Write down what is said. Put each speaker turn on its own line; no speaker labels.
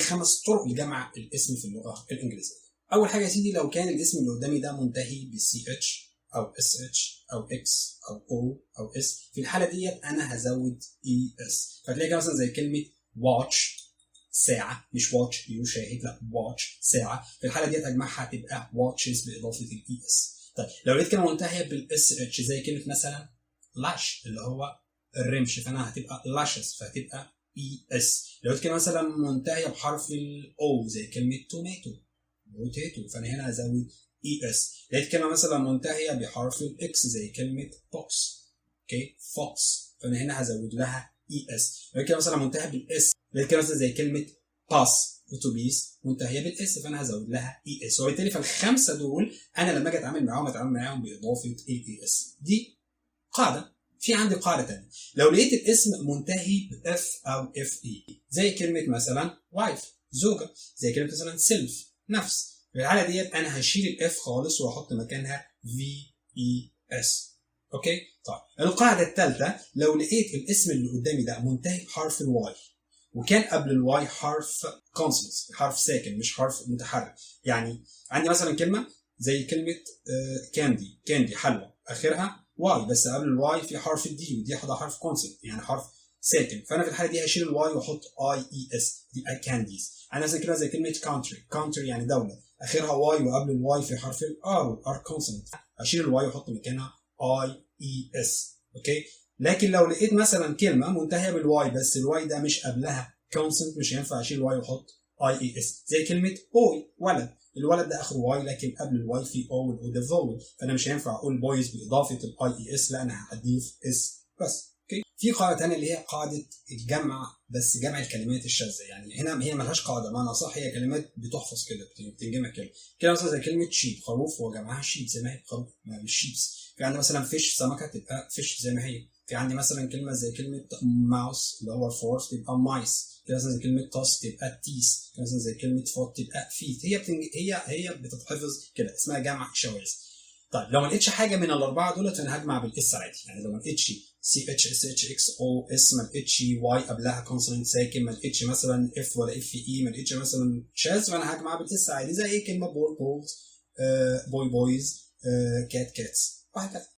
5 طرق لجمع الاسم في اللغه الانجليزيه. اول حاجه يا سيدي، لو كان الاسم اللي قدامي ده منتهي بالسي اتش او اس اتش او اكس او او او اس، في الحاله ديت انا هزود اي اس. فتلاقي مثلا زي كلمه واتش ساعه، مش واتش يشاهد، لا واتش ساعه، في الحاله ديت اجمعها تبقى واتشز باضافه الاي اس. طيب لو لقيت كلمه منتهيه بالاس اتش زي كلمه مثلا لاش اللي هو الرمش، فانا هتبقى لاشز فهتبقى اي اس. لو لقيت كلمه مثلا منتهيه بحرف الاو زي كلمه توماتو بوتيتو، فانا هنا هزود اي اس. لقيت كلمه مثلا منتهيه بحرف الاكس زي كلمه بوكس، اوكي فوكس، فانا هنا هزود لها اي اس. لقيت كلمه مثلا منتهيه بالاس، لقيت كلمه مثلا زي كلمه باس اتوبيس منتهيه بالاس، فانا هزود لها اي اس. وبالتالي فالخمسه دول انا لما اجي اتعامل معاهم باضافه الاي اس. دي قاعده. في عندي قاعده ثانيه، لو لقيت الاسم منتهي باف او اف اي زي كلمه مثلا وايف زوجه، زي كلمه مثلا سيلف نفس، في الحاله ديت انا هشيل الاف خالص واحط مكانها في اي اس. اوكي. طيب القاعده الثالثه، لو لقيت الاسم اللي قدامي ده منتهي بحرف الواي وكان قبل الواي حرف كونسونانت، حرف ساكن مش حرف متحرك، يعني عندي مثلا كلمه زي كلمه كاندي حلوى، اخرها واي بس قبل الواي في حرف الدي، ودي حرف كونسونانت يعني حرف ساكن، فانا في الحاله دي هشيل الواي واحط اي اي اس، دي كانديز. عندي مثلا كلمه زي كلمه كونتري يعني دوله، اخرها واي وقبل الواي في حرف الار والار كونسونانت، هشيل الواي واحط مكانها اي اي اس. اوكي. لكن لو لقيت مثلا كلمه منتهيه بالواي بس الواي ده مش قبلها كونسنت، مش هينفع اشيل الواي واحط اي اي اس، زي كلمه بوي ولد، الولد ده اخره واي لكن قبل الواي في او والاو ده فول، فانا مش هينفع اقول بويز باضافه الاي اي اس، لا انا هضيف اس بس. اوكي. في قاعده ثانيه اللي هي قاعده الجمع، بس جمع الكلمات الشاذه، يعني هنا هي ملهاش قاعده، معنى صح هي كلمات بتحفظ كده بتنجمع كده مثلا زي كلمه شيب خروف، هو جمعها شيب زي ما هي خروف مش شيبس. في عندنا مثلا فيش سمكه تبقى فيش زي ما هي. في عندي مثلا كلمه زي كلمه ماوس اللي هو الفورس تبقى مايس، كده مثلا زي كلمه تاس تبقى تيس، كده مثلا زي كلمه فوت تبقى فيت. هي بتتحفظ كده، اسمها جمع شواذ. طيب لو ما لقيتش حاجه من الاربعه دول فانا هجمع بالاس عادي، يعني لو ما لقيتش سي اتش اس اتش اكس او اس، ما لقيتش واي قبلها كونسونانت ساكن، ما لقيتش مثلا اف ولا اف اي، ما لقيتش مثلا شاذ، فانا هجمع بالاس عادي زي ايه كلمه بول بولز، بوي بويز، كات كاتس وهكذا.